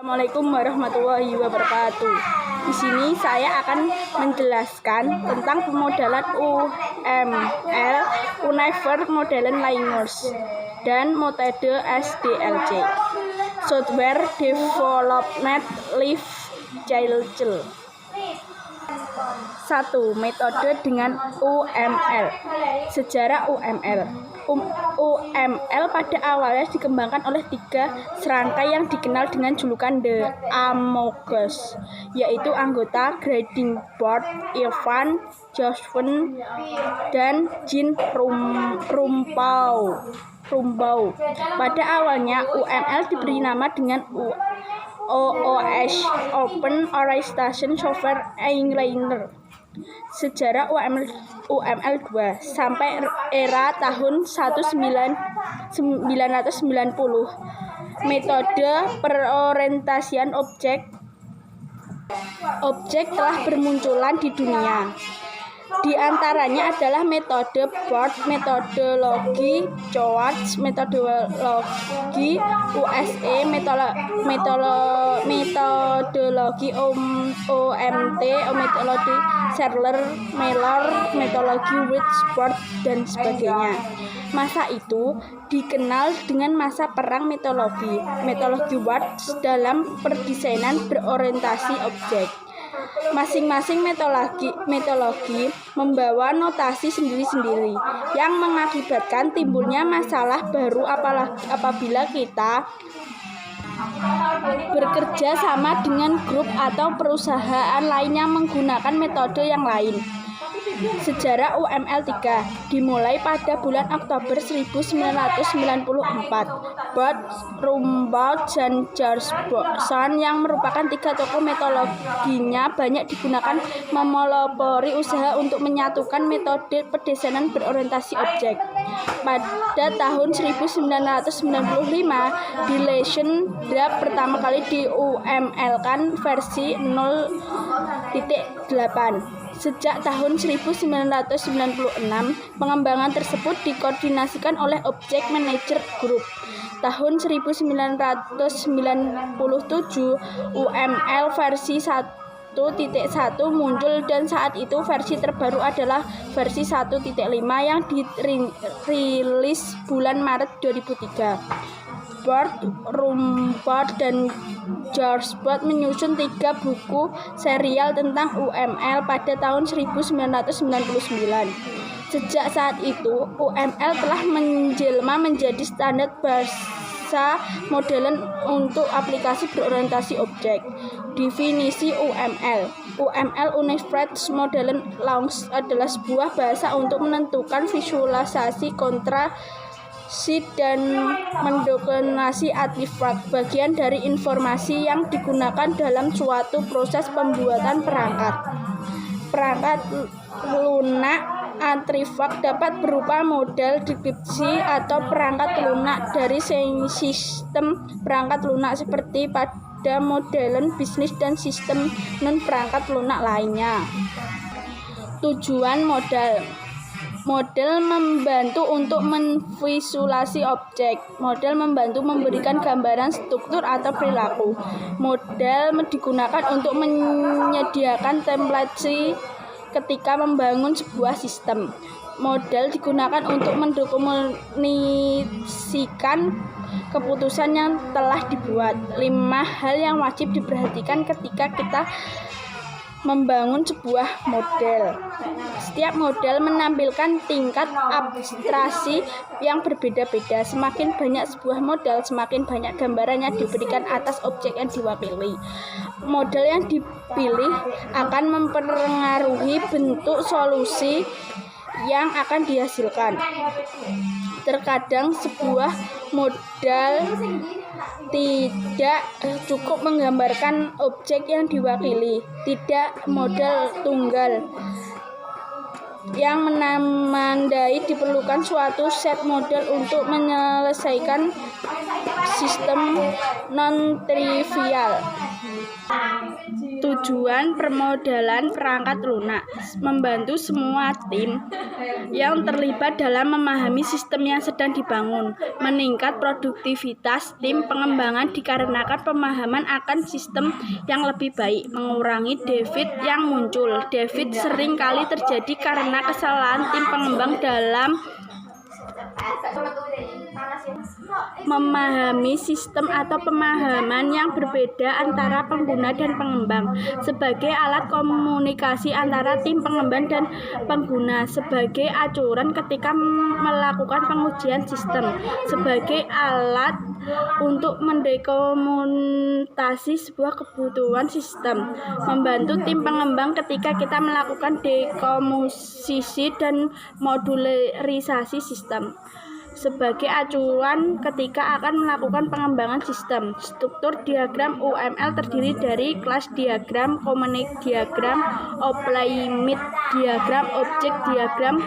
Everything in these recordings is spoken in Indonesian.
Assalamualaikum warahmatullahi wabarakatuh. Di sini saya akan menjelaskan tentang pemodelan UML Unified Modeling Language dan metode SDLC Software Development Life Cycle. 1. Metode dengan UML. Sejarah UML. UML pada awalnya dikembangkan oleh 3 serangkai yang dikenal dengan julukan The Amogos, yaitu anggota Grading Board Ivan Josephson dan Jean Rumbau. Pada awalnya UML diberi nama dengan OOS Open Orientation Software Engineer. Sejarah UML 2 sampai era tahun 1990. Metode perorientasian objek telah bermunculan di dunia. Di antaranya adalah metode BORD, metodologi Schwartz, metodologi USA, metodologi OMT, metodologi Serler-Mellor, metodologi Whitworth, dan sebagainya. Masa itu dikenal dengan masa perang metodologi Watts dalam perdesainan berorientasi objek. Masing-masing metodologi membawa notasi sendiri-sendiri yang mengakibatkan timbulnya masalah baru apabila kita bekerja sama dengan grup atau perusahaan lain yang menggunakan metode yang lain. Sejarah UML 3 dimulai pada bulan Oktober 1994. Bob Rumbau dan George Boson yang merupakan 3 tokoh metodologinya banyak digunakan memelopori usaha untuk menyatukan metode pendesainan berorientasi objek. Pada tahun 1995, Dilation Draft pertama kali di UML-kan versi 0.8. Sejak tahun 1996, pengembangan tersebut dikoordinasikan oleh Object Manager Group. Tahun 1997, UML versi 1.1 muncul dan saat itu versi terbaru adalah versi 1.5 yang dirilis bulan Maret 2003. Bob Rumbau dan George Boson menyusun 3 buku serial tentang UML pada tahun 1999. Sejak saat itu, UML telah menjelma menjadi standar bahasa modeling untuk aplikasi berorientasi objek. Definisi UML Unified Modeling Language adalah sebuah bahasa untuk menentukan visualisasi dan mendokumentasi artefak, bagian dari informasi yang digunakan dalam suatu proses pembuatan perangkat lunak. Artefak dapat berupa model deskripsi atau perangkat lunak dari sistem perangkat lunak seperti pada modelen bisnis dan sistem non-perangkat lunak lainnya. Tujuan Model membantu untuk memvisualisasi objek. Model membantu memberikan gambaran struktur atau perilaku. Model digunakan untuk menyediakan template ketika membangun sebuah sistem. Model digunakan untuk mendokumentasikan keputusan yang telah dibuat. 5 hal yang wajib diperhatikan ketika kita membangun sebuah model. Setiap model menampilkan tingkat abstraksi yang berbeda-beda. Semakin banyak sebuah model, semakin banyak gambaran yang diberikan atas objek yang diwakili. Model yang dipilih akan mempengaruhi bentuk solusi yang akan dihasilkan. Terkadang sebuah model tidak cukup menggambarkan objek yang diwakili. Tidak model tunggal yang menandai diperlukan suatu set model untuk menyelesaikan sistem non-trivial. Tujuan permodalan perangkat lunak membantu semua tim yang terlibat dalam memahami sistem yang sedang dibangun, meningkat produktivitas tim pengembangan dikarenakan pemahaman akan sistem yang lebih baik, mengurangi defit yang muncul. Defit sering kali terjadi karena kesalahan tim pengembang dalam memahami sistem atau pemahaman yang berbeda antara pengguna dan pengembang. Sebagai alat komunikasi antara tim pengembang dan pengguna, sebagai acuan ketika melakukan pengujian sistem, sebagai alat untuk mendokumentasi sebuah kebutuhan sistem, membantu tim pengembang ketika kita melakukan dekomposisi dan modularisasi sistem, sebagai acuan ketika akan melakukan pengembangan sistem. Struktur diagram UML terdiri dari kelas diagram, komunik diagram, apply-limit diagram, objek diagram,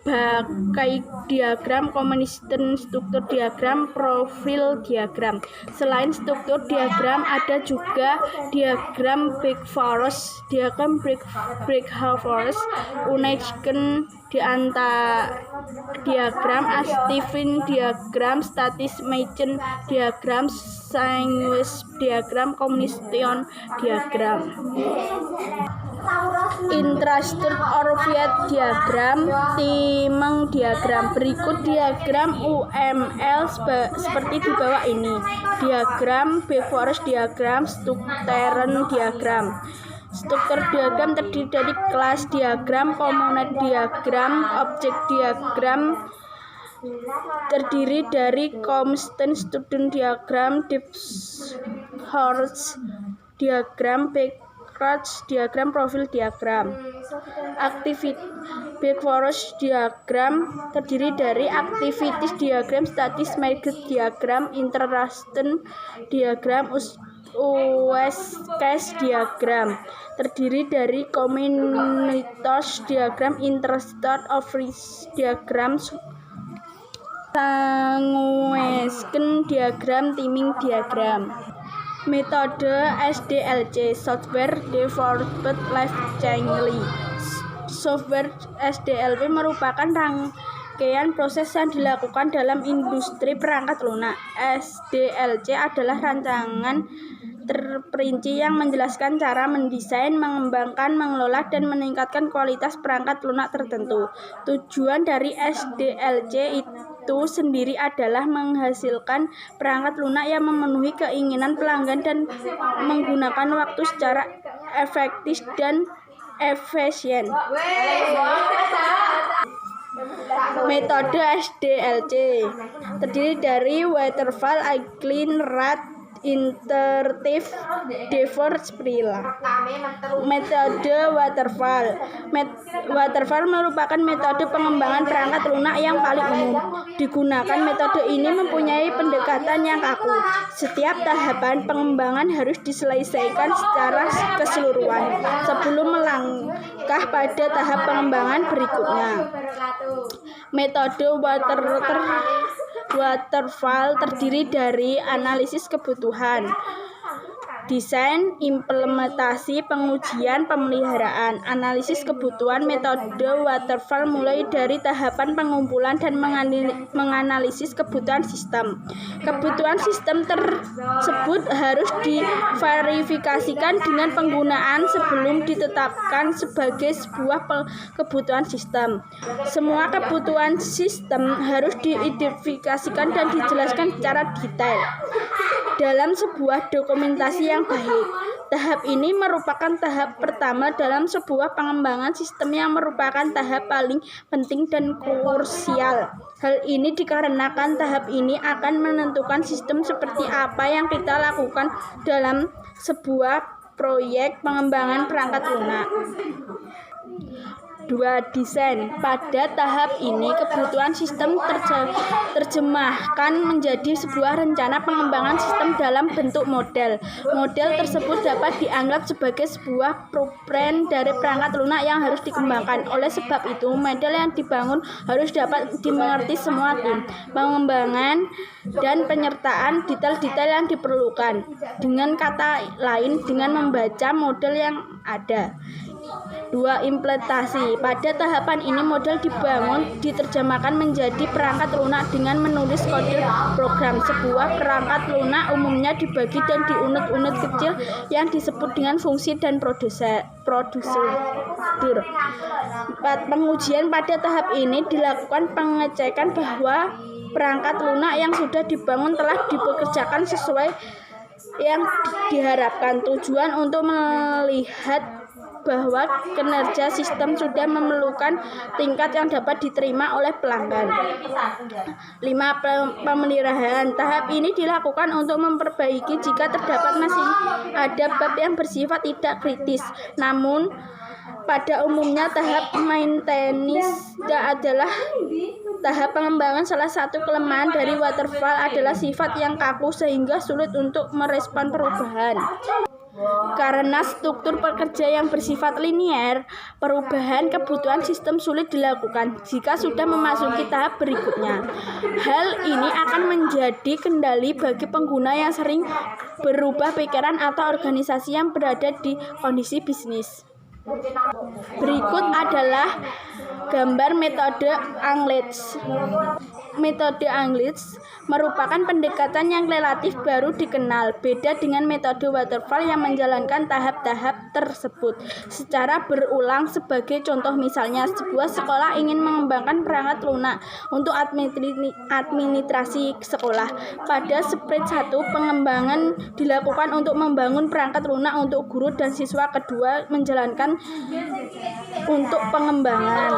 bakai diagram, combination struktur diagram, profil diagram. Selain struktur diagram, ada juga diagram Break-Forest, diagram Break-Forest, Unaiken diagram, Stephen diagram, Statis-Machen diagram, Sandwich diagram, Combination diagram. Intrastructure Orview diagram, Timing diagram. Berikut diagram UML seperti di bawah ini. Diagram Break-Forest diagram, Stuttgart diagram. Struktur diagram terdiri dari kelas diagram, komponen diagram, objek diagram, terdiri dari constant student diagram, Debs-Horst diagram, Backcross diagram, profil diagram. Activity Break-Forest diagram terdiri dari activities diagram, status market diagram, interruption diagram, use case diagram, terdiri dari communities diagram, interest office diagram, Sandwich diagram, timing diagram. Metode SDLC, Software Developed Life Cycle. Software SDLC merupakan rangkaian proses yang dilakukan dalam industri perangkat lunak. SDLC adalah rancangan terperinci yang menjelaskan cara mendesain, mengembangkan, mengelola, dan meningkatkan kualitas perangkat lunak tertentu. Tujuan dari SDLC itu sendiri adalah menghasilkan perangkat lunak yang memenuhi keinginan pelanggan dan menggunakan waktu secara efektif dan efisien. Metode SDLC terdiri dari waterfall, agile, rat, iteratif, defer, spiral. Metode waterfall. Waterfall merupakan metode pengembangan perangkat lunak yang paling umum digunakan. Metode ini mempunyai pendekatan yang kaku. Setiap tahapan pengembangan harus diselesaikan secara keseluruhan sebelum melangkah pada tahap pengembangan berikutnya. Metode waterfall terdiri dari analisis kebutuhan, desain, implementasi, pengujian, pemeliharaan. Analisis kebutuhan. Metode waterfall mulai dari tahapan pengumpulan dan menganalisis kebutuhan sistem. Kebutuhan sistem tersebut harus diverifikasikan dengan penggunaan sebelum ditetapkan sebagai sebuah kebutuhan sistem. Semua kebutuhan sistem harus diidentifikasikan dan dijelaskan secara detail dalam sebuah dokumentasi yang baik. Tahap ini merupakan tahap pertama dalam sebuah pengembangan sistem yang merupakan tahap paling penting dan krusial. Hal ini dikarenakan tahap ini akan menentukan sistem seperti apa yang kita lakukan dalam sebuah proyek pengembangan perangkat lunak. Desain. Pada tahap ini, kebutuhan sistem terjemahkan menjadi sebuah rencana pengembangan sistem dalam bentuk model. Model tersebut dapat dianggap sebagai sebuah blueprint dari perangkat lunak yang harus dikembangkan. Oleh sebab itu, model yang dibangun harus dapat dimengerti semua tim, pengembangan, dan penyertaan detail-detail yang diperlukan. Dengan kata lain, dengan membaca model yang ada. 2. Implementasi. Pada tahapan ini model dibangun diterjemahkan menjadi perangkat lunak dengan menulis kode program. Sebuah perangkat lunak umumnya dibagi dan di unit-unit kecil yang disebut dengan fungsi dan prosedur. 4. Pengujian. Pada tahap ini dilakukan pengecekan bahwa perangkat lunak yang sudah dibangun telah dipekerjakan sesuai yang diharapkan. Tujuan untuk melihat bahwa kinerja sistem sudah memerlukan tingkat yang dapat diterima oleh pelanggan. 5. Pemeliharaan. Tahap ini dilakukan untuk memperbaiki jika terdapat masih ada bab yang bersifat tidak kritis. Namun, pada umumnya tahap maintenance adalah tahap pengembangan. Salah satu kelemahan dari waterfall adalah sifat yang kaku sehingga sulit untuk merespon perubahan. Karena struktur pekerja yang bersifat linier, perubahan kebutuhan sistem sulit dilakukan jika sudah memasuki tahap berikutnya. Hal ini akan menjadi kendali bagi pengguna yang sering berubah pikiran atau organisasi yang berada di kondisi bisnis. Berikut adalah gambar metode Angles. Metode Angles merupakan pendekatan yang relatif baru dikenal, beda dengan metode waterfall yang menjalankan tahap-tahap tersebut secara berulang. Sebagai contoh misalnya, sebuah sekolah ingin mengembangkan perangkat lunak untuk administrasi sekolah. Pada sprint 1, pengembangan dilakukan untuk membangun perangkat lunak untuk guru dan siswa. Kedua, menjalankan untuk pengembangan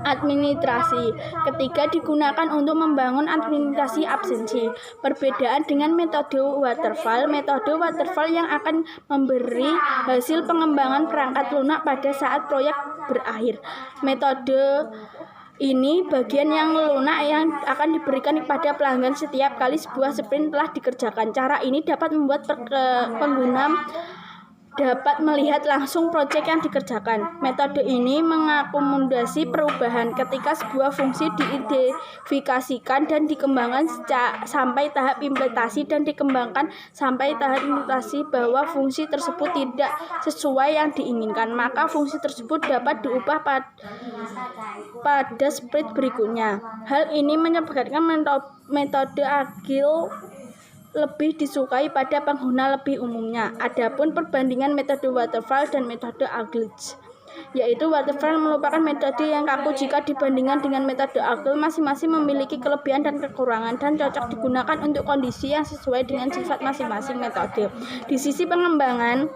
administrasi. Ketiga, digunakan untuk membangun administrasi absensi. Perbedaan dengan metode waterfall yang akan memberi hasil pengembangan perangkat lunak pada saat proyek berakhir. Metode ini bagian yang lunak yang akan diberikan kepada pelanggan setiap kali sebuah sprint telah dikerjakan. Cara ini dapat membuat pengguna dapat melihat langsung proyek yang dikerjakan. Metode ini mengakomodasi perubahan ketika sebuah fungsi diidentifikasikan dan dikembangkan sampai tahap implementasi dan dikembangkan sampai tahap implementasi bahwa fungsi tersebut tidak sesuai yang diinginkan, maka fungsi tersebut dapat diubah pada sprint berikutnya. Hal ini menyebabkan metode agile lebih disukai pada pengguna lebih umumnya. Adapun perbandingan metode waterfall dan metode agile, yaitu waterfall merupakan metode yang kaku jika dibandingkan dengan metode agile. Masing-masing memiliki kelebihan dan kekurangan dan cocok digunakan untuk kondisi yang sesuai dengan sifat masing-masing metode. Di sisi pengembangan,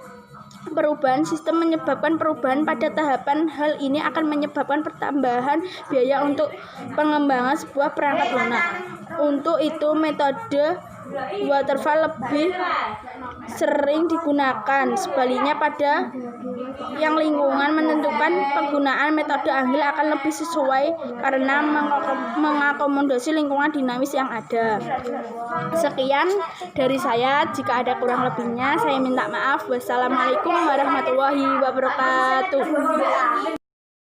perubahan sistem menyebabkan perubahan pada tahapan. Hal ini akan menyebabkan pertambahan biaya untuk pengembangan sebuah perangkat lunak. Untuk itu, metode waterfall lebih sering digunakan. Sebaliknya, pada yang lingkungan menentukan, penggunaan metode agile akan lebih sesuai karena mengakomodasi lingkungan dinamis yang ada. Sekian dari saya. Jika ada kurang lebihnya, saya minta maaf. Wassalamualaikum warahmatullahi wabarakatuh.